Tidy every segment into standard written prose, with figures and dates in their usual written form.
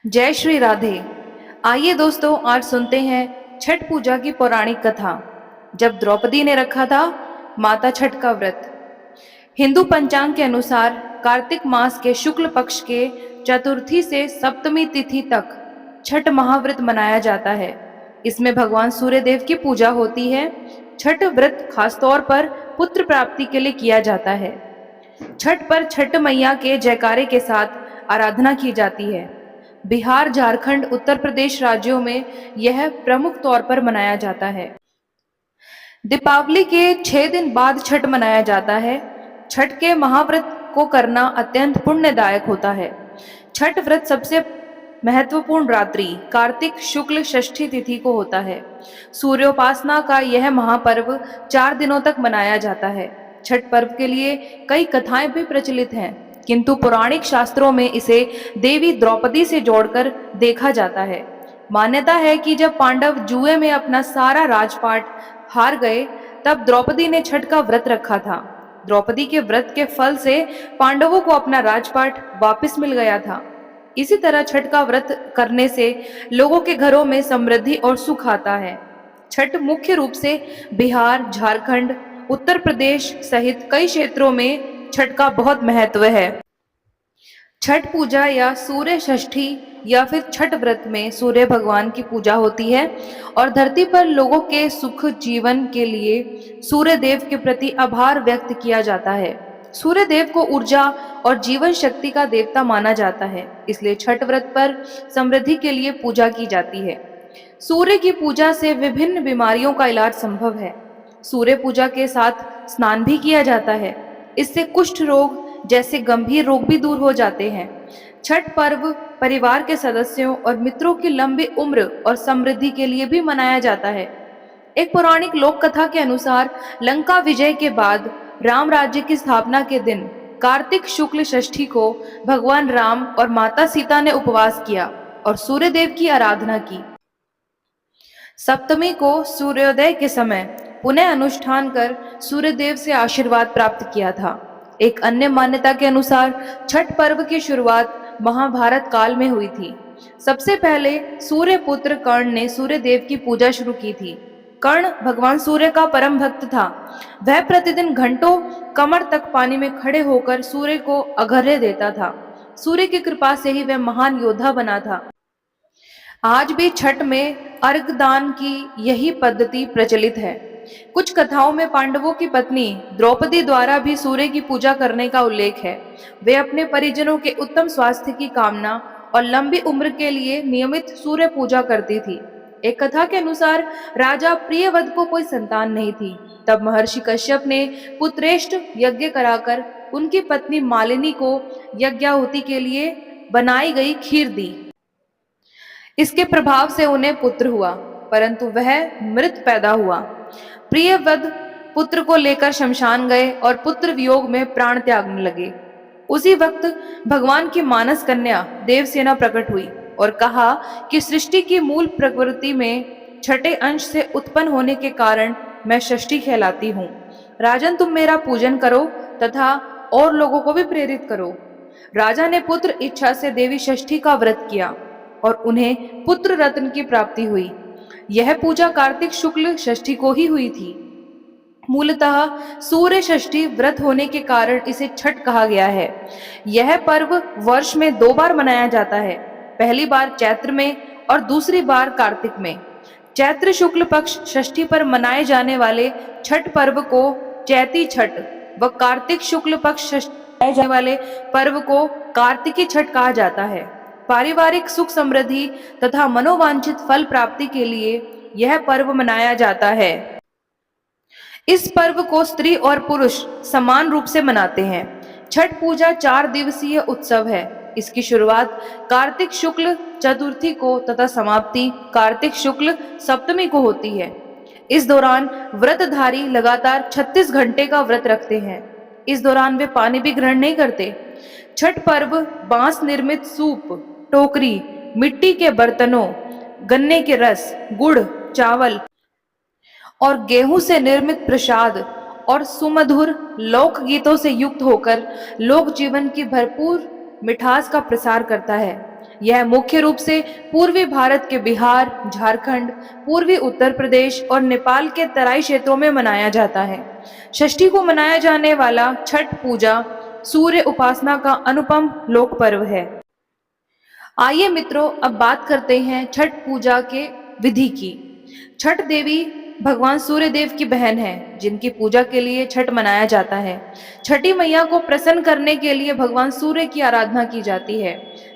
जय श्री राधे। आइए दोस्तों, आज सुनते हैं छठ पूजा की पौराणिक कथा। जब द्रौपदी ने रखा था माता छठ का व्रत। हिंदू पंचांग के अनुसार कार्तिक मास के शुक्ल पक्ष के चतुर्थी से सप्तमी तिथि तक छठ महाव्रत मनाया जाता है। इसमें भगवान सूर्य देव की पूजा होती है। छठ व्रत खासतौर पर पुत्र प्राप्ति के लिए किया जाता है। छठ पर छठ मैया के जयकारे के साथ आराधना की जाती है। बिहार, झारखंड, उत्तर प्रदेश राज्यों में यह प्रमुख तौर पर मनाया जाता है। दीपावली के 6 दिन बाद छठ मनाया जाता है। छठ के महाव्रत को करना अत्यंत पुण्यदायक होता है। छठ व्रत सबसे महत्वपूर्ण रात्रि कार्तिक शुक्ल षष्ठी तिथि को होता है। सूर्योपासना का यह महापर्व 4 दिनों तक मनाया जाता है। छठ पर्व के लिए कई कथाएं भी प्रचलित हैं, किंतु पौराणिक शास्त्रों में इसे देवी द्रौपदी से जोड़कर देखा जाता है। मान्यता है कि जब पांडव जुए में अपना सारा राजपाट हार गए, तब द्रौपदी ने छठ का व्रत रखा था। द्रौपदी के व्रत के फल से पांडवों को अपना राजपाट वापस मिल गया था। इसी तरह छठ का व्रत करने से लोगों के घरों में समृद्धि और सुख आता है। छठ मुख्य रूप से बिहार, झारखंड, उत्तर प्रदेश सहित कई क्षेत्रों में छठ का बहुत महत्व है। छठ पूजा या सूर्य षष्ठी या फिर छठ व्रत में सूर्य भगवान की पूजा होती है और धरती पर लोगों के सुख जीवन के लिए सूर्य देव के प्रति आभार व्यक्त किया जाता है। सूर्य देव को ऊर्जा और जीवन शक्ति का देवता माना जाता है, इसलिए छठ व्रत पर समृद्धि के लिए पूजा की जाती है। सूर्य की पूजा से विभिन्न बीमारियों का इलाज संभव है। सूर्य पूजा के साथ स्नान भी किया जाता है। इससे कुष्ठ रोग जैसे गंभीर रोग भी दूर हो जाते हैं। छठ पर्व परिवार के सदस्यों और मित्रों की लंबी उम्र और समृद्धि के लिए भी मनाया जाता है। एक पौराणिक लोक कथा के अनुसार लंका विजय के बाद राम राज्य की स्थापना के दिन कार्तिक शुक्ल षष्ठी को भगवान राम और माता सीता ने उपवास किया और सूर्य देव की आराधना की। सप्तमी को सूर्योदय के समय पुनः अनुष्ठान कर सूर्य देव से आशीर्वाद प्राप्त किया था। एक अन्य मान्यता के अनुसार छठ पर्व की शुरुआत महाभारत काल में हुई थी। सबसे पहले सूर्य पुत्र कर्ण ने सूर्य देव की पूजा शुरू की थी। कर्ण भगवान सूर्य का परम भक्त था। वह प्रतिदिन घंटों कमर तक पानी में खड़े होकर सूर्य को अर्घ्य देता था। सूर्य की कृपा से ही वह महान योद्धा बना था। आज भी छठ में अर्घ दान की यही पद्धति प्रचलित है। कुछ कथाओं में पांडवों की पत्नी द्रौपदी द्वारा भी सूर्य की पूजा करने का उल्लेख है। वे अपने परिजनों के उत्तम स्वास्थ्य की कामना और लंबी उम्र के लिए नियमित सूर्य पूजा करती थी। एक कथा के अनुसार राजा प्रियव्रत को कोई संतान नहीं थी। तब महर्षि कश्यप ने पुत्रेष्ट यज्ञ कराकर उनकी पत्नी मालिनी को यज्ञाहुति के लिए बनाई गई खीर दी। इसके प्रभाव से उन्हें पुत्र हुआ, परंतु वह मृत पैदा हुआ। प्रियव्रत पुत्र को लेकर शमशान गए और पुत्र वियोग में प्राण त्यागने लगे। उसी वक्त भगवान की मानस कन्या देवसेना प्रकट हुई और कहा कि सृष्टि की मूल प्रकृति में छठे अंश से उत्पन्न होने के कारण मैं षष्ठी कहलाती हूँ। राजन, तुम मेरा पूजन करो तथा और लोगों को भी प्रेरित करो। राजा ने पुत्र इच्छा से देवी षष्ठी का व्रत किया और उन्हें पुत्र रत्न की प्राप्ति हुई। यह पूजा कार्तिक शुक्ल षष्ठी को ही हुई थी। मूलतः सूर्य षष्ठी व्रत होने के कारण इसे छठ कहा गया है। यह पर्व वर्ष में 2 बार मनाया जाता है, पहली बार चैत्र में और दूसरी बार कार्तिक में। चैत्र शुक्ल पक्ष षष्ठी पर मनाए जाने वाले छठ पर्व को चैती छठ व कार्तिक शुक्ल पक्ष षष्ठी मनाए जाने वाले पर्व को कार्तिकी छठ कहा जाता है। पारिवारिक सुख समृद्धि तथा मनोवांछित फल प्राप्ति के लिए यह पर्व मनाया जाता है। इस पर्व को स्त्री और पुरुष समान रूप से मनाते हैं। छठ पूजा 4 दिवसीय उत्सव है। इसकी शुरुआत कार्तिक शुक्ल चतुर्थी को तथा समाप्ति कार्तिक शुक्ल सप्तमी को होती है। इस दौरान व्रतधारी लगातार 36 घंटे का व्रत रखते हैं। इस दौरान वे पानी भी ग्रहण नहीं करते। छठ पर्व बांस निर्मित सूप, टोकरी, मिट्टी के बर्तनों, गन्ने के रस, गुड़, चावल और गेहूं से निर्मित प्रसाद और सुमधुर लोक गीतों से युक्त होकर लोक जीवन की भरपूर मिठास का प्रसार करता है। यह मुख्य रूप से पूर्वी भारत के बिहार, झारखंड, पूर्वी उत्तर प्रदेश और नेपाल के तराई क्षेत्रों में मनाया जाता है। षष्ठी को मनाया जाने वाला छठ पूजा सूर्य उपासना का अनुपम लोक पर्व है। आइए मित्रों, अब बात करते हैं छठ पूजा के विधि की। छठ देवी भगवान सूर्य देव की बहन है, जिनकी पूजा के लिए छठ मनाया जाता है। छठी मैया को प्रसन्न करने के लिए भगवान सूर्य की आराधना की जाती है।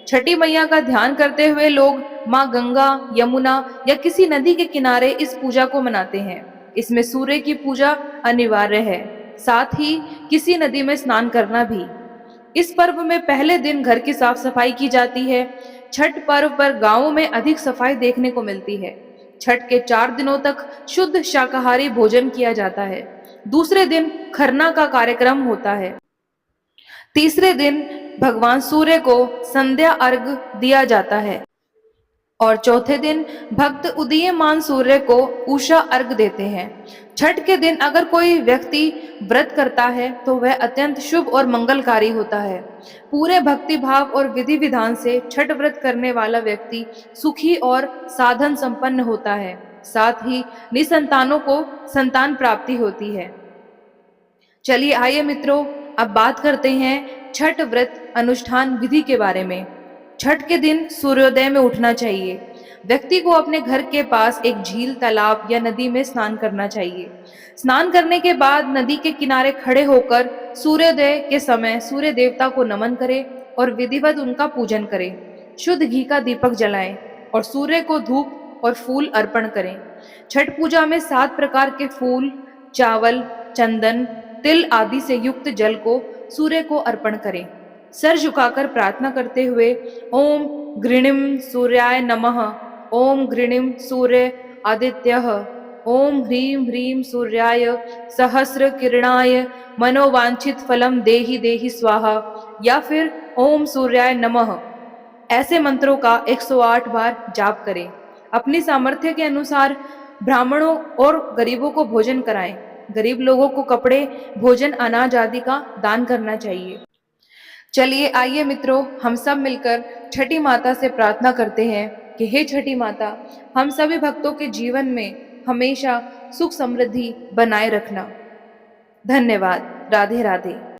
छठी मैया का ध्यान करते हुए लोग माँ गंगा, यमुना या किसी नदी के किनारे इस पूजा को मनाते हैं। इसमें सूर्य की पूजा अनिवार्य है, साथ ही किसी नदी में स्नान करना भी। इस पर्व में पहले दिन घर की साफ सफाई की जाती है। छठ पर्व पर गांवों में अधिक सफाई देखने को मिलती है। छठ के 4 दिनों तक शुद्ध शाकाहारी भोजन किया जाता है। दूसरे दिन खरना का कार्यक्रम होता है। तीसरे दिन भगवान सूर्य को संध्या अर्घ दिया जाता है और चौथे दिन भक्त उदीयमान सूर्य को उषा अर्घ देते हैं। छठ के दिन अगर कोई व्यक्ति व्रत करता है तो वह अत्यंत शुभ और मंगलकारी होता है। पूरे भक्ति भाव और विधि विधान से छठ व्रत करने वाला व्यक्ति सुखी और साधन संपन्न होता है। साथ ही निसंतानों को संतान प्राप्ति होती है। चलिए आइए मित्रों, अब बात करते हैं छठ व्रत अनुष्ठान विधि के बारे में। छठ के दिन सूर्योदय में उठना चाहिए। व्यक्ति को अपने घर के पास एक झील, तालाब या नदी में स्नान करना चाहिए। स्नान करने के बाद नदी के किनारे खड़े होकर सूर्योदय के समय सूर्य देवता को नमन करें और विधिवत उनका पूजन करें। शुद्ध घी का दीपक जलाएं और सूर्य को धूप और फूल अर्पण करें। छठ पूजा में 7 प्रकार के फूल, चावल, चंदन, तिल आदि से युक्त जल को सूर्य को अर्पण करें। सर झुकाकर प्रार्थना करते हुए ओम गृणीम सूर्याय नमः, ओम गृणीम सूर्य आदित्यः, ओम ह्रीं ह्रीं सूर्याय सहस्र किरणाय मनोवांछित फलम देहि देहि स्वाहा, या फिर ओम सूर्याय नमः, ऐसे मंत्रों का 108 बार जाप करें। अपनी सामर्थ्य के अनुसार ब्राह्मणों और गरीबों को भोजन कराएं। गरीब लोगों को कपड़े, भोजन, अनाज आदि का दान करना चाहिए। चलिए आइए मित्रों, हम सब मिलकर छठी माता से प्रार्थना करते हैं कि हे छठी माता, हम सभी भक्तों के जीवन में हमेशा सुख समृद्धि बनाए रखना। धन्यवाद। राधे राधे।